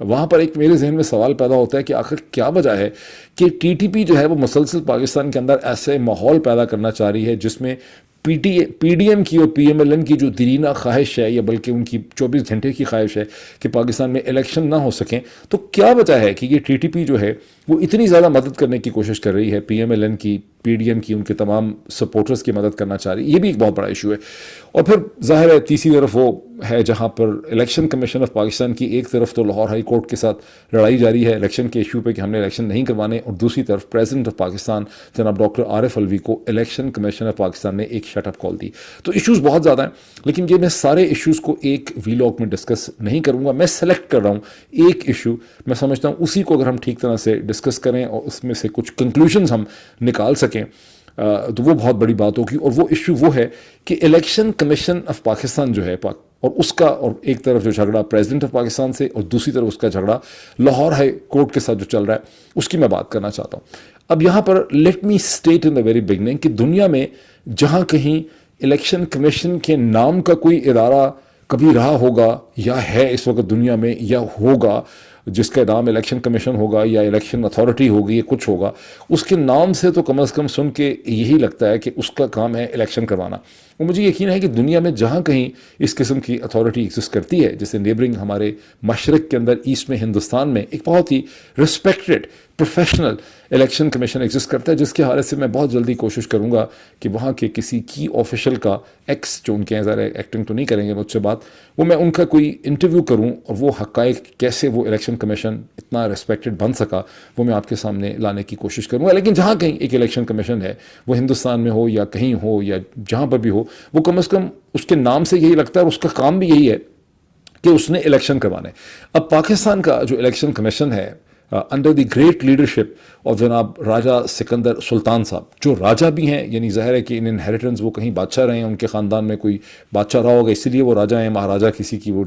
وہاں پر ایک میرے ذہن میں سوال پیدا ہوتا ہے کہ آخر کیا وجہ ہے کہ ٹی ٹی پی جو ہے وہ مسلسل پاکستان کے اندر ایسے ماحول پیدا کرنا چاہ رہی ہے جس میں پی ڈی ایم کی اور پی ایم ایل این کی جو دیرینہ خواہش ہے یا بلکہ ان کی 24 گھنٹے کی خواہش ہے کہ پاکستان میں الیکشن نہ ہو سکیں. تو کیا وجہ ہے کہ یہ ٹی ٹی پی جو ہے وہ اتنی زیادہ مدد کرنے کی کوشش کر رہی ہے, پی ایم ایل این کی, پی ڈی ایم کی, ان کے تمام سپورٹرز کی مدد کرنا چاہ رہی ہے؟ یہ بھی ایک بہت بڑا ایشو ہے. اور پھر ظاہر ہے تیسری طرف وہ ہے جہاں پر الیکشن کمیشن آف پاکستان کی ایک طرف تو لاہور ہائی کورٹ کے ساتھ لڑائی جاری ہے الیکشن کے ایشو پہ کہ ہم نے الیکشن نہیں کروانے, اور دوسری طرف پریزیڈنٹ آف پاکستان جناب ڈاکٹر عارف الوی کو الیکشن کمیشن آف پاکستان نے ایک شٹ اپ کال دی. تو ایشوز بہت زیادہ ہیں, لیکن یہ میں سارے ایشوز کو ایک ویلاگ میں ڈسکس نہیں کروں گا. میں سلیکٹ کر رہا ہوں ایک ایشو, میں سمجھتا ہوں اسی کو اگر ہم ٹھیک طرح سے ڈسکس کریں اور اس میں سے کچھ کنکلوژنز ہم نکال سکیں تو وہ بہت بڑی بات ہوگی. اور وہ ایشو وہ ہے کہ الیکشن کمیشن آف پاکستان جو ہے اور اس کا, اور ایک طرف جو جھگڑا پریزیڈنٹ آف پاکستان سے اور دوسری طرف اس کا جھگڑا لاہور ہائی کورٹ کے ساتھ جو چل رہا ہے اس کی میں بات کرنا چاہتا ہوں. اب یہاں پر let me state in the very beginning کہ دنیا میں جہاں کہیں الیکشن کمیشن کے نام کا کوئی ادارہ کبھی رہا ہوگا یا ہے اس وقت دنیا میں یا ہوگا جس کا نام الیکشن کمیشن ہوگا یا الیکشن اتھارٹی ہوگی یا کچھ ہوگا, اس کے نام سے تو کم از کم سن کے یہی لگتا ہے کہ اس کا کام ہے الیکشن کروانا. اور مجھے یقین ہے کہ دنیا میں جہاں کہیں اس قسم کی اتھارٹی ایگزسٹ کرتی ہے, جیسے نیبرنگ ہمارے مشرق کے اندر ایسٹ میں ہندوستان میں ایک بہت ہی respected professional election commission exist کرتا ہے, جس کے حوالے سے میں بہت جلدی کوشش کروں گا کہ وہاں کے کسی کی آفیشل کا ایکس جو ان کے ذرا ایکٹنگ تو نہیں کریں گے مجھ سے بات, وہ میں ان کا کوئی انٹرویو کروں اور وہ حقائق کیسے وہ الیکشن کمیشن اتنا ریسپیکٹڈ بن سکا وہ میں آپ کے سامنے لانے کی کوشش کروں گا. لیکن جہاں کہیں ایک الیکشن کمیشن ہے, وہ ہندوستان میں ہو یا کہیں ہو یا جہاں پر بھی ہو, وہ کم از کم اس کے نام سے یہی لگتا ہے اور اس کا کام بھی یہی ہے کہ اس نے الیکشن کروانے. اب پاکستان کا جو الیکشن کمیشن ہے under the great leadership of جناب راجہ سکندر سلطان صاحب, جو راجہ بھی ہیں, یعنی ظاہر ہے کہ ان انہیریٹنس وہ کہیں بادشاہ رہے ہیں, ان کے خاندان میں کوئی بادشاہ رہا ہوگا اسی لیے وہ راجہ ہیں, مہاراجہ کسی کی وہ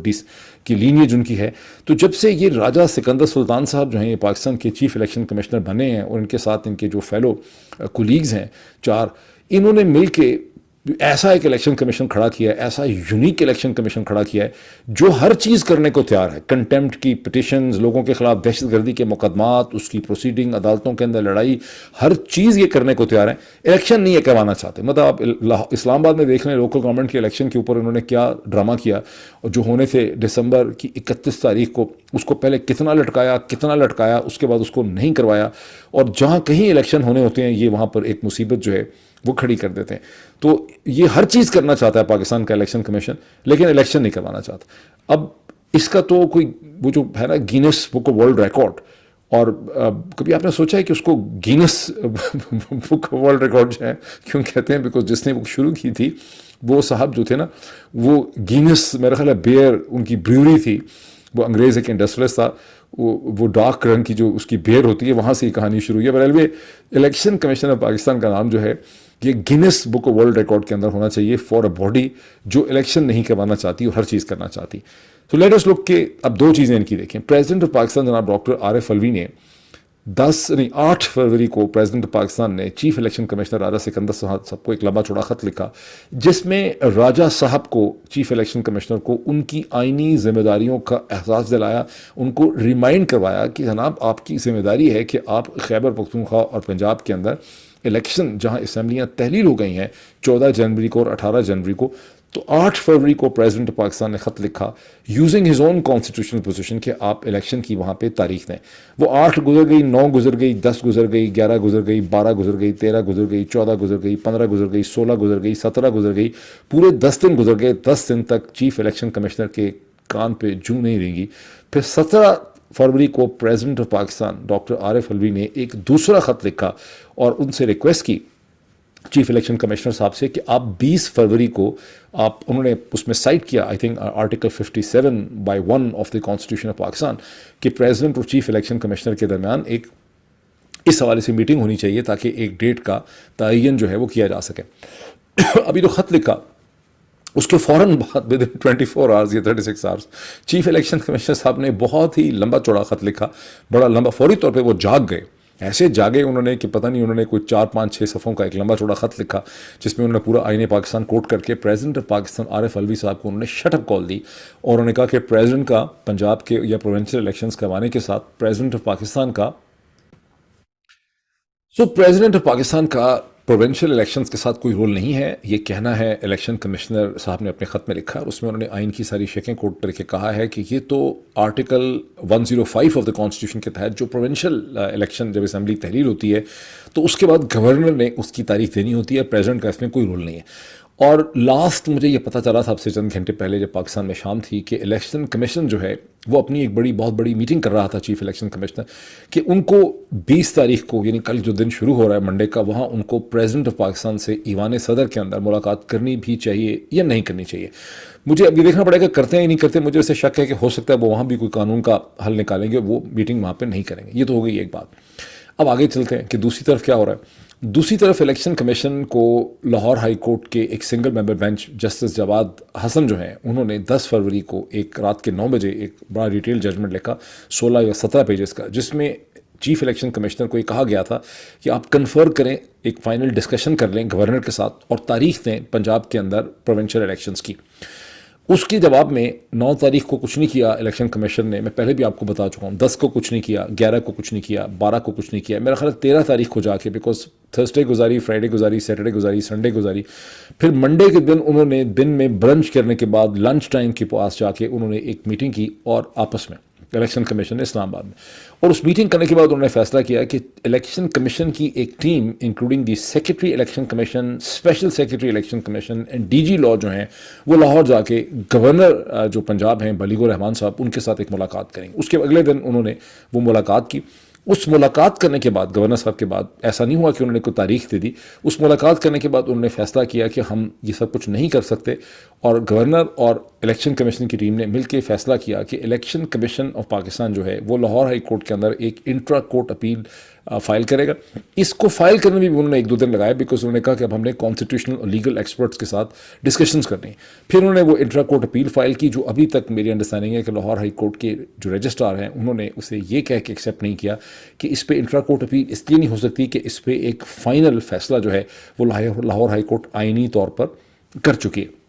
کی لینیج ان کی ہے. تو جب سے یہ راجہ سکندر سلطان صاحب جو ہیں یہ پاکستان کے چیف الیکشن کمشنر بنے ہیں اور ان کے ساتھ ان کے جو فیلو کولیگز ہیں 4, انہوں نے مل کے ایسا ایک الیکشن کمیشن کھڑا کیا ہے, ایسا یونیک الیکشن کمیشن کھڑا کیا ہے جو ہر چیز کرنے کو تیار ہے. کنٹیمپٹ کی پٹیشنز, لوگوں کے خلاف دہشت گردی کے مقدمات, اس کی پروسیڈنگ, عدالتوں کے اندر لڑائی, ہر چیز یہ کرنے کو تیار ہے. الیکشن نہیں یہ کروانا چاہتے. مطلب آپ اسلام آباد میں دیکھ لیں لوکل گورنمنٹ کے الیکشن کے اوپر انہوں نے کیا ڈرامہ کیا, اور جو ہونے تھے دسمبر کی 31 تاریخ کو, اس کو پہلے کتنا لٹکایا, اس کے بعد اس کو نہیں کروایا, اور جہاں کہیں الیکشن ہونے ہوتے ہیں یہ وہاں پر ایک مصیبت جو ہے وہ کھڑی کر دیتے ہیں. تو یہ ہر چیز کرنا چاہتا ہے پاکستان کا الیکشن کمیشن, لیکن الیکشن نہیں کروانا چاہتا. اب اس کا تو کوئی وہ جو ہے نا grains book of world record, اور کبھی آپ نے سوچا ہے کہ اس کو grains book of world record جو ہے کیوں کہتے ہیں؟ بیکاز جس نے وہ شروع کی تھی وہ صاحب جو تھے نا, وہ گینس میرا خیال ہے بیئر ان کی بریوری تھی, وہ انگریز ایک انڈسٹریلسٹ تھا, وہ ڈارک رنگ کی جو اس کی بیئر ہوتی ہے وہاں سے یہ کہانی شروع ہوئی ہے. Railway election commission of Pakistan کا نام جو ہے یہ grains book of world record کے اندر ہونا چاہیے فار اے باڈی جو الیکشن نہیں کروانا چاہتی اور ہر چیز کرنا چاہتی. تو لیٹ اس لک کے اب 2 چیزیں ان کی دیکھیں. پریزیڈنٹ آف پاکستان جناب ڈاکٹر عارف الوی نے 8 فروری کو پریزیڈنٹ آف پاکستان نے چیف الیکشن کمشنر راجہ سکندر صاحب کو ایک لمبا چوڑا خط لکھا, جس میں راجہ صاحب کو, چیف الیکشن کمشنر کو, ان کی آئینی ذمہ داریوں کا احساس دلایا, ان کو ریمائنڈ کروایا کہ جناب آپ کی ذمہ داری ہے کہ آپ خیبر پختونخوا اور پنجاب کے اندر الیکشن جہاں اسمبلیاں تحلیل ہو گئی ہیں 14 جنوری کو اور 18 جنوری کو, تو 8 فروری کو پریزیڈنٹ آف پاکستان نے خط لکھا using his own constitutional position کہ آپ الیکشن کی وہاں پہ تاریخ دیں. وہ 8 گزر گئی, 9 گزر گئی, 10 گزر گئی, 11 گزر گئی, 12 گزر گئی, 13 گزر گئی, 14 گزر گئی, 15 گزر گئی, 16 گزر گئی, 17 گزر گئی, پورے 10 دن گزر گئے. 10 دن تک چیف الیکشن کمشنر کے کان پہ جوں نہیں رہیں. پھر 17 فروری کو پریزیڈنٹ آف پاکستان ڈاکٹر عارف الوی نے ایک دوسرا خط لکھا اور ان سے ریکویسٹ کی چیف الیکشن کمشنر صاحب سے کہ آپ 20 فروری کو آپ, انہوں نے اس میں سائٹ کیا I think article 57/1 of the constitution of Pakistan کہ پریزیڈنٹ اور چیف الیکشن کمشنر کے درمیان ایک اس حوالے سے میٹنگ ہونی چاہیے تاکہ ایک ڈیٹ کا تعین جو ہے وہ کیا جا سکے. ابھی تو خط لکھا, اس کے فوراً بعد ود ان 24 آورز یا 36 آورز چیف الیکشن کمشنر صاحب نے بہت ہی لمبا چوڑا خط لکھا, بڑا لمبا, فوری طور پہ وہ جاگ گئے ایسے جاگے انہوں نے کہ پتہ نہیں انہوں نے کوئی 4 5 6 صفحوں کا ایک لمبا چوڑا خط لکھا جس میں انہوں نے پورا آئین پاکستان کوٹ کر کے پریزیڈنٹ آف پاکستان عارف الوی صاحب کو انہوں نے شٹ اپ کال دی، اور انہوں نے کہا کہ پریزیڈنٹ کا پنجاب کے یا پروونشل الیکشنز کروانے کے ساتھ پریزیڈنٹ آف پاکستان کا پریزیڈنٹ آف پاکستان کا پروونشل الیکشنز کے ساتھ کوئی رول نہیں ہے، یہ کہنا ہے الیکشن کمشنر صاحب نے اپنے خط میں لکھا، اور اس میں انہوں نے آئین کی ساری شکیں کوٹ کر کے کہا ہے کہ یہ تو آرٹیکل 105 آف دا کانسٹیٹیوشن کے تحت جو پروونشل الیکشن جب اسمبلی تحلیل ہوتی ہے تو اس کے بعد گورنر نے اس کی تاریخ دینی ہوتی ہے، پریزیڈنٹ کا اس میں کوئی رول نہیں ہے۔ اور لاسٹ مجھے یہ پتہ چلا تھا اب سے چند گھنٹے پہلے جب پاکستان میں شام تھی کہ الیکشن کمیشن جو ہے وہ اپنی ایک بہت بڑی میٹنگ کر رہا تھا، چیف الیکشن کمشنر، کہ ان کو 20 تاریخ کو یعنی کل جو دن شروع ہو رہا ہے منڈے کا، وہاں ان کو پریزیڈنٹ آف پاکستان سے ایوان صدر کے اندر ملاقات کرنی بھی چاہیے یا نہیں کرنی چاہیے۔ مجھے اب یہ دیکھنا پڑے گا کرتے ہیں یا نہیں کرتے، مجھے اسے شک ہے کہ ہو سکتا ہے وہ وہاں بھی کوئی قانون کا حل نکالیں گے، وہ میٹنگ وہاں پہ نہیں کریں گے۔ یہ تو ہو گئی ایک بات۔ اب آگے چلتے ہیں کہ دوسری طرف کیا ہو رہا ہے۔ دوسری طرف الیکشن کمیشن کو لاہور ہائی کورٹ کے ایک سنگل ممبر بینچ جسٹس جواد حسن جو ہیں، انہوں نے 10 فروری کو ایک رات کے 9 بجے ایک بڑا ڈیٹیل ججمنٹ لکھا 16 یا 17 پیجز کا، جس میں چیف الیکشن کمشنر کو یہ کہا گیا تھا کہ آپ کنفر کریں، ایک فائنل ڈسکشن کر لیں گورنر کے ساتھ اور تاریخ دیں پنجاب کے اندر پروونشل الیکشنز کی۔ اس کے جواب میں 9 تاریخ کو کچھ نہیں کیا الیکشن کمیشن نے، میں پہلے بھی آپ کو بتا چکا ہوں، 10 کو کچھ نہیں کیا، 11 کو کچھ نہیں کیا، 12 کو کچھ نہیں کیا، میرا خیال ہے 13 تاریخ کو جا کے، بیکاز تھرسڈے گزاری، فرائیڈے گزاری، سیٹرڈے گزاری، سنڈے گزاری، پھر منڈے کے دن انہوں نے دن میں برنچ کرنے کے بعد لنچ ٹائم کے پاس جا کے انہوں نے ایک میٹنگ کی، اور آپس میں الیکشن کمیشن نے اسلام آباد میں، اور اس میٹنگ کرنے کے بعد انہوں نے فیصلہ کیا کہ الیکشن کمیشن کی ایک team including the secretary election commission, special secretary election commission and D G law جو ہیں، وہ لاہور جا کے گورنر جو پنجاب ہیں بلیغ الرحمان صاحب، ان کے ساتھ ایک ملاقات کریں گے۔ اس کے اگلے دن انہوں نے وہ ملاقات کی۔ اس ملاقات کرنے کے بعد گورنر صاحب کے بعد ایسا نہیں ہوا کہ انہوں نے کوئی تاریخ دے دی، اس ملاقات کرنے کے بعد انہوں نے فیصلہ کیا کہ ہم یہ سب کچھ نہیں کر سکتے، اور گورنر اور الیکشن کمیشن کی ٹیم نے مل کے فیصلہ کیا کہ الیکشن کمیشن آف پاکستان جو ہے وہ لاہور ہائی کورٹ کے اندر ایک انٹرا کورٹ اپیل فائل کرے گا۔ اس کو فائل کرنے میں بھی انہوں نے 1-2 دن لگائے، بیکاز انہوں نے کہا کہ اب ہم نے کانسٹیٹیوشنل اور لیگل ایکسپرٹس کے ساتھ ڈسکشنز کرنی ہیں۔ پھر انہوں نے وہ انٹرا کورٹ اپیل فائل کی، جو ابھی تک میری انڈرسٹینڈنگ ہے کہ لاہور ہائی کورٹ کے جو رجسٹرار ہیں انہوں نے اسے یہ کہہ کے ایکسیپٹ نہیں کیا کہ اس پہ انٹرا کورٹ اپیل اس لیے نہیں ہو سکتی کہ اس پہ ایک فائنل فیصلہ جو ہے وہ لاہور ہائی کورٹ آئینی طور پر کر چکی ہے۔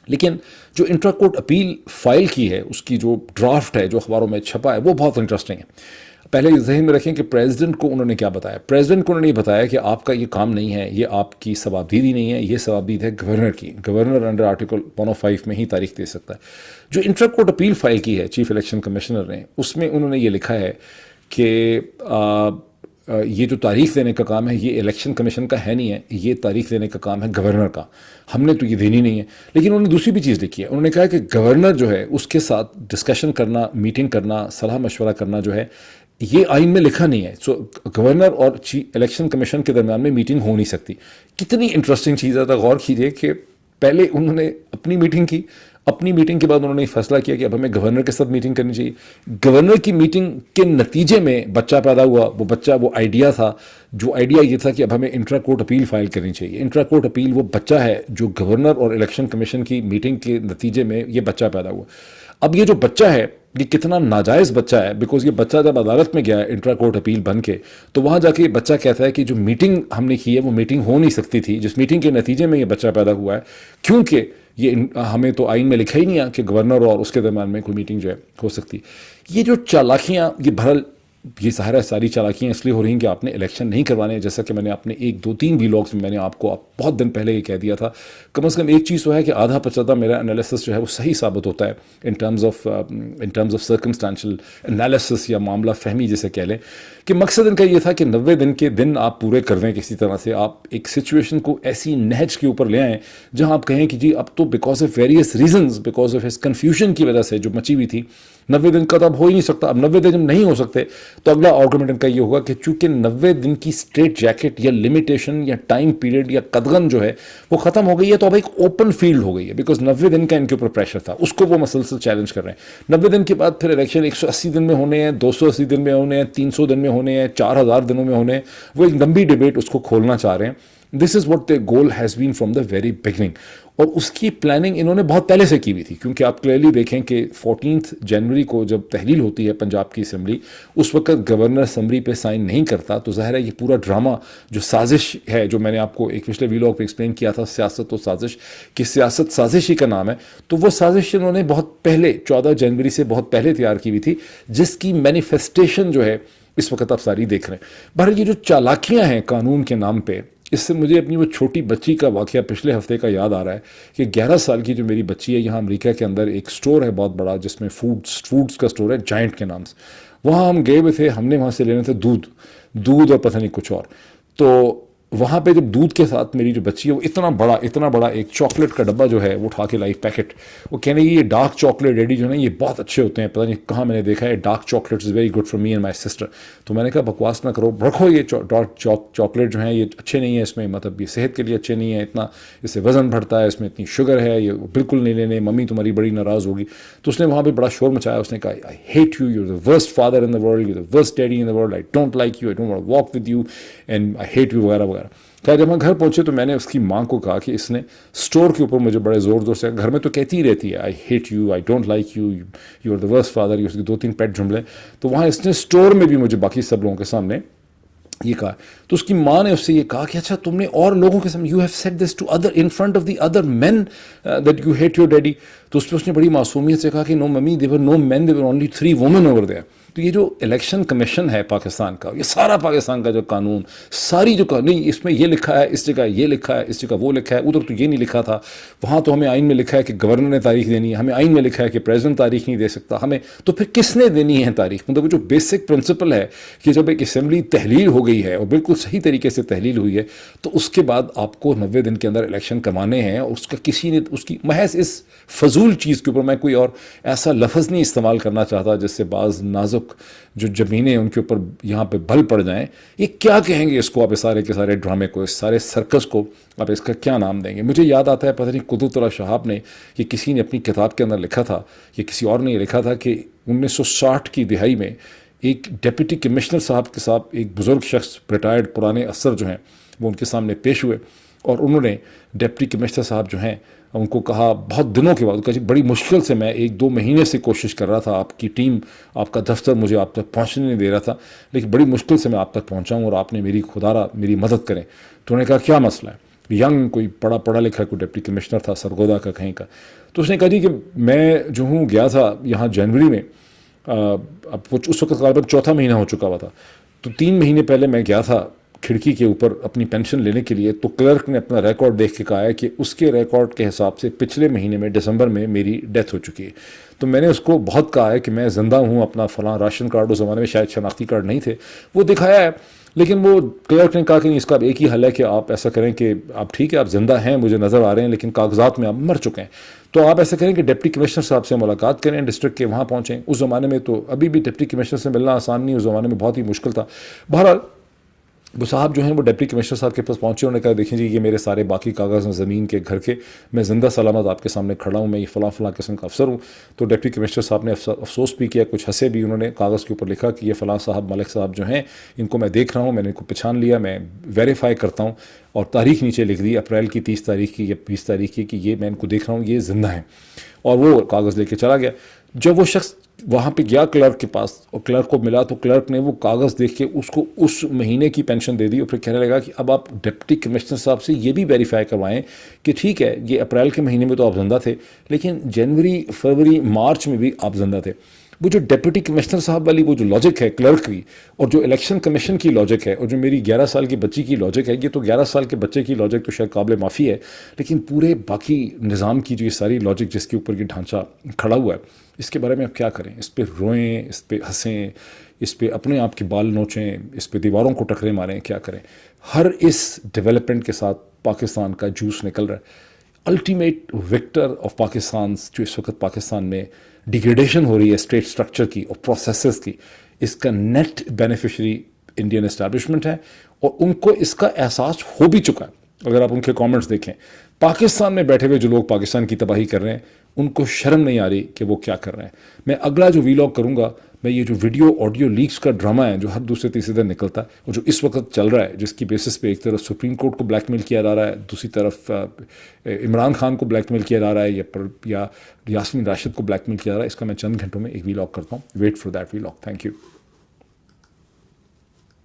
لیکن جو انٹرا کورٹ اپیل فائل کی ہے، اس کی جو ڈرافٹ ہے جو اخباروں میں چھپا ہے، وہ بہت انٹرسٹنگ ہے۔ پہلے ذہن میں رکھیں کہ پریزیڈنٹ کو انہوں نے کیا بتایا، پریزیڈنٹ کو انہوں نے یہ بتایا کہ آپ کا یہ کام نہیں ہے، یہ آپ کی ثوابدیدی نہیں ہے، یہ ثوابدید ہے گورنر کی، گورنر انڈر آرٹیکل 105 میں ہی تاریخ دے سکتا ہے۔ جو انٹرا کورٹ اپیل فائل کی ہے چیف الیکشن کمشنر نے، اس میں انہوں نے یہ لکھا ہے کہ یہ جو تاریخ دینے کا کام ہے یہ الیکشن کمیشن کا ہے نہیں ہے، یہ تاریخ دینے کا کام ہے گورنر کا، ہم نے تو یہ دینی نہیں ہے۔ لیکن انہوں نے دوسری بھی چیز لکھی ہے، انہوں نے کہا کہ گورنر جو ہے اس کے ساتھ ڈسکشن کرنا، میٹنگ کرنا، صلاح مشورہ کرنا جو ہے یہ آئین میں لکھا نہیں ہے، سو گورنر اور الیکشن کمیشن کے درمیان میں میٹنگ ہو نہیں سکتی۔ کتنی انٹرسٹنگ چیز ہے، غور کیجیے کہ پہلے انہوں نے اپنی میٹنگ کی، اپنی میٹنگ کے بعد انہوں نے فیصلہ کیا کہ اب ہمیں گورنر کے ساتھ میٹنگ کرنی چاہیے۔ گورنر کی میٹنگ کے نتیجے میں بچہ پیدا ہوا، وہ بچہ وہ آئیڈیا تھا، جو آئیڈیا یہ تھا کہ اب ہمیں انٹرا کورٹ اپیل فائل کرنی چاہیے۔ انٹرا کورٹ اپیل وہ بچہ ہے جو گورنر اور الیکشن کمیشن کی میٹنگ کے نتیجے میں یہ بچہ پیدا ہوا۔ اب یہ جو بچہ ہے یہ کتنا ناجائز بچہ ہے، بیکاز یہ بچہ جب عدالت میں گیا ہے انٹرا کورٹ اپیل بن کے، تو وہاں جا کے یہ بچہ کہتا ہے کہ جو میٹنگ ہم نے کی ہے وہ میٹنگ ہو نہیں سکتی تھی، جس میٹنگ کے نتیجے میں یہ بچہ پیدا ہوا ہے، کیونکہ یہ ہمیں تو آئین میں لکھا ہی نہیں ہے کہ گورنر اور اس کے درمیان میں کوئی میٹنگ جو ہے ہو سکتی۔ یہ جو چالاکیاں، یہ بہرحال یہ ساری چالاکیاں اس لیے ہو رہی ہیں کہ آپ نے الیکشن نہیں کروانے، جیسا کہ میں نے اپنے 1-2-3 ویلاگس میں نے آپ کو بہت دن پہلے یہ کہہ دیا تھا۔ کم از کم ایک چیز تو ہے کہ آدھا پچھتا میرا انالیسس جو ہے وہ صحیح ثابت ہوتا ہے in terms of circumstantial analysis یا معاملہ فہمی جسے کہہ لیں، کہ مقصد ان کا یہ تھا کہ 90 دن کے دن آپ پورے کر دیں کسی طرح سے، آپ ایک سچویشن کو ایسی نہج کے اوپر لے آئیں جہاں آپ کہیں کہ جی اب تو because of various reasons, because of his confusion کی وجہ سے جو مچی ہوئی تھی، 90 دن کا تو اب ہو ہی نہیں سکتا۔ اب 90 دن جب نہیں ہو سکتے تو اگلا آرگومنٹ ان کا یہ ہوگا کہ چونکہ 90 دن کی اسٹریٹ جیکٹ یا لمیٹیشن یا ٹائم پیریڈ یا قدغن جو ہے وہ ختم ہو گئی ہے، تو اب ایک اوپن فیلڈ ہو گئی ہے، بیکاز 90 دن کا ان کے اوپر پریشر تھا، اس کو وہ مسلسل چیلنج کر رہے ہیں۔ 90 دن کے بعد پھر الیکشن 180 دن میں ہونے ہیں، 280 دن میں ہونے ہیں، 300 دن میں ہونے ہیں، 4000 دنوں میں ہونے ہیں، وہ ایک لمبی ڈبیٹ اس کو کھولنا چاہ رہے ہیں۔ This is what the goal has been from the very beginning. اور اس کی پلاننگ انہوں نے بہت پہلے سے کی ہوئی تھی, کیونکہ آپ کلیئرلی دیکھیں کہ 14 جنوری کو جب تحلیل ہوتی ہے پنجاب کی اسمبلی, اس وقت گورنر اسمبلی پہ سائن نہیں کرتا, تو ظاہر ہے یہ پورا ڈرامہ جو سازش ہے, جو میں نے آپ کو ایک پچھلے ویلاگ پہ ایکسپلین کیا تھا, سیاست و سازش, کہ سیاست سازش ہی کا نام ہے, تو وہ سازش انہوں نے بہت پہلے 14 جنوری سے بہت پہلے تیار کی ہوئی تھی, جس کی مینیفیسٹیشن جو ہے اس وقت آپ ساری دیکھ رہے ہیں. بہرحال یہ جو چالاکیاں ہیں قانون کے نام پہ, اس سے مجھے اپنی وہ چھوٹی بچی کا واقعہ پچھلے ہفتے کا یاد آ رہا ہے کہ 11 سال کی جو میری بچی ہے, یہاں امریکہ کے اندر ایک سٹور ہے بہت بڑا جس میں فوڈز کا سٹور ہے, جائنٹ کے نام سے. وہاں ہم گئے ہوئے تھے, ہم نے وہاں سے لینے تھے دودھ اور پتہ نہیں کچھ اور. تو وہاں پہ جب دودھ کے ساتھ میری جو بچی ہے, وہ اتنا بڑا ایک چاکلیٹ کا ڈبہ جو ہے وہ اٹھا کے لائی, پیکٹ. وہ کہنے کی یہ ڈارک چاکلیٹ ڈیڈی جو ہے نا یہ بہت اچھے ہوتے ہیں, پتہ نہیں کہاں میں نے دیکھا ہے, dark chocolate is very good for me and my sister. تو میں نے کہا بکواس نہ کرو, رکھو یہ ڈارک چاکلیٹ جو ہیں یہ اچھے نہیں ہیں, اس میں مطلب یہ صحت کے لیے اچھے نہیں ہیں, اتنا اس سے وزن بڑھتا ہے, اس میں اتنی شوگر ہے, یہ بالکل نہیں لینے, ممی تمہاری بڑی ناراض ہوگی. تو اس نے وہاں پہ بڑا شور مچایا, اس نے کہا I hate you, you are the worst father in the world, you are the worst daddy in the world, I don't like you, I don't want to walk with you and I hate you وغیرہ وغیرہ. کہا جب ہم گھر پہنچے تو میں نے اس کی ماں کو کہا کہ اس نے اسٹور کے اوپر مجھے بڑے زور سے, گھر میں تو کہتی ہی رہتی ہے I hate you, I don't like you, you are the worst father, یہ اس کے 2-3 پیٹ جملے. تو وہاں اس نے اسٹور میں بھی مجھے باقی سب لوگوں کے سامنے یہ کہا. تو اس کی ماں نے اس سے یہ کہا کہ اچھا تم نے اور لوگوں کے سامنے, you have said this to other in front of the other man that you hate your daddy. تو اس پہ اس نے بڑی معصومیت سے کہا کہ no mummy, there no men, there only 3 women over there. تو یہ جو الیکشن کمیشن ہے پاکستان کا, یہ سارا پاکستان کا جو قانون, ساری جو نہیں اس میں یہ لکھا ہے, اس جگہ یہ لکھا ہے, اس جگہ وہ لکھا ہے, ادھر تو یہ نہیں لکھا تھا, وہاں تو ہمیں آئین میں لکھا ہے کہ گورنر نے تاریخ دینی ہے, ہمیں آئین میں لکھا ہے کہ پریزیڈنٹ تاریخ نہیں دے سکتا ہمیں, تو پھر کس نے دینی ہے تاریخ؟ مطلب جو بیسک پرنسپل ہے کہ جب ایک اسمبلی تحلیل ہو گئی ہے اور بالکل صحیح طریقے سے تحلیل ہوئی ہے, تو اس کے بعد آپ کو 90 دن کے اندر الیکشن کروانے ہیں, اور اس کا کسی نے اس کی محض اس فضول چیز کے اوپر, میں کوئی اور ایسا لفظ نہیں استعمال کرنا چاہتا جس سے بعض نازک جو زمینیں ان کے اوپر یہاں پہ بل پڑ جائیں, یہ کیا کہیں گے اس کو آپ, اس سارے کے سارے ڈرامے کو, اس سارے سرکس کو آپ اس کا کیا نام دیں گے؟ مجھے یاد آتا ہے پتہ نہیں قدرت اللہ شہاب نے یہ کسی نے اپنی کتاب کے اندر لکھا تھا, یا کسی اور نے یہ لکھا تھا کہ 1960 کی دہائی میں ایک ڈپٹی کمشنر صاحب کے ساتھ ایک بزرگ شخص, ریٹائرڈ پرانے افسر جو ہیں, وہ ان کے سامنے پیش ہوئے, اور انہوں نے ڈپٹی کمشنر صاحب جو ہیں ان کو کہا بہت دنوں کے بعد, بڑی مشکل سے, میں 1-2 مہینے سے کوشش کر رہا تھا, آپ کی ٹیم, آپ کا دفتر مجھے آپ تک پہنچنے نہیں دے رہا تھا, لیکن بڑی مشکل سے میں آپ تک پہنچا ہوں, اور آپ نے میری مدد کریں. تو انہوں نے کہا کیا مسئلہ ہے؟ ینگ کوئی پڑھا لکھا کوئی ڈپٹی کمشنر تھا سرگودا کا کہیں کا. تو اس نے کہا جی کہ میں جو ہوں گیا تھا یہاں جنوری میں, اب اس وقت غالباً 4تھا مہینہ ہو چکا ہوا تھا, تو 3 مہینے پہلے میں گیا تھا کھڑکی کے اوپر اپنی پینشن لینے کے لیے. تو کلرک نے اپنا ریکارڈ دیکھ کے کہا ہے کہ اس کے ریکارڈ کے حساب سے پچھلے مہینے میں دسمبر میں میری ڈیتھ ہو چکی ہے. تو میں نے اس کو بہت کہا ہے کہ میں زندہ ہوں, اپنا فلاں راشن کارڈ, اس زمانے میں شاید شناختی کارڈ نہیں تھے, وہ دکھایا ہے, لیکن وہ کلرک نے کہا کہ اس کا ایک ہی حل ہے کہ آپ ایسا کریں کہ آپ ٹھیک ہے, آپ زندہ ہیں, مجھے نظر آ رہے ہیں, لیکن کاغذات میں آپ مر چکے ہیں. تو آپ ایسا کریں کہ ڈپٹی کمشنر صاحب سے ملاقات کریں, ڈسٹرکٹ کے, وہاں پہنچیں. اس زمانے میں تو ابھی بھی ڈپٹی کمشنر سے ملنا آسان نہیں, اس زمانے میں بہت ہی مشکل تھا. بہرحال وہ صاحب جو ہیں وہ ڈپٹی کمشنر صاحب کے پاس پہنچے, انہوں نے کہا دیکھیں جی یہ میرے سارے باقی کاغذ ہیں زمین کے, گھر کے, میں زندہ سلامت آپ کے سامنے کھڑا ہوں, میں یہ فلاں قسم کا افسر ہوں. تو ڈپٹی کمشنر صاحب نے افسوس بھی کیا, کچھ ہنسے بھی. انہوں نے کاغذ کے اوپر لکھا کہ یہ فلاں صاحب ملک صاحب جو ہیں ان کو میں دیکھ رہا ہوں, میں نے ان کو پہچان لیا, میں ویریفائی کرتا ہوں, اور تاریخ نیچے لکھ دی اپریل کی 30 تاریخ کی یا 20 تاریخ کی کہ یہ میں ان کو دیکھ رہا ہوں, یہ زندہ ہیں. اور وہ کاغذ لے کے چلا گیا. جب وہ شخص وہاں پہ گیا کلرک کے پاس اور کلرک کو ملا, تو کلرک نے وہ کاغذ دیکھ کے اس کو اس مہینے کی پینشن دے دی, اور پھر کہنے لگا کہ اب آپ ڈپٹی کمشنر صاحب سے یہ بھی ویریفائی کروائیں کہ ٹھیک ہے یہ اپریل کے مہینے میں تو آپ زندہ تھے, لیکن جنوری, فروری, مارچ میں بھی آپ زندہ تھے. وہ جو ڈپٹی کمشنر صاحب والی وہ جو لاجک ہے کلرک کی, اور جو الیکشن کمیشن کی لاجک ہے, اور جو میری 11 سال کی بچی کی لاجک ہے, یہ تو 11 سال کے بچے کی لاجک تو شاید قابل معافی ہے, لیکن پورے باقی نظام کی جو یہ ساری لاجک جس کے اوپر یہ ڈھانچہ کھڑا ہوا ہے, اس کے بارے میں آپ کیا کریں؟ اس پہ روئیں, اس پہ ہنسیں, اس پہ اپنے آپ کے بال نوچیں, اس پہ دیواروں کو ٹکرے ماریں, کیا کریں؟ ہر اس ڈیولپمنٹ کے ساتھ پاکستان کا جوس نکل رہا ہے. الٹیمیٹ وکٹر آف پاکستان جو اس وقت پاکستان میں ڈیگریڈیشن ہو رہی ہے اسٹیٹ سٹرکچر کی اور پروسیسز کی, اس کا نیٹ بینیفیشری انڈین اسٹیبلشمنٹ ہے, اور ان کو اس کا احساس ہو بھی چکا ہے. اگر آپ ان کے کامنٹس دیکھیں, پاکستان میں بیٹھے ہوئے جو لوگ پاکستان کی تباہی کر رہے ہیں, ان کو شرم نہیں آ رہی کہ وہ کیا کر رہے ہیں. میں اگلا جو ویلاگ کروں گا میں یہ جو ویڈیو آڈیو لیکس کا ڈرامہ ہے جو ہر دوسرے تیسرے دن نکلتا ہے اور جو اس وقت چل رہا ہے، جس کی بیسس پہ ایک طرف سپریم کورٹ کو بلیک میل کیا جا رہا ہے، دوسری طرف عمران خان کو بلیک میل کیا جا رہا ہے، یا یاسمین راشد کو بلیک میل کیا جا رہا ہے، اس کا میں چند گھنٹوں میں ایک ویلاگ کرتا ہوں. Wait for that vlog. Thank you.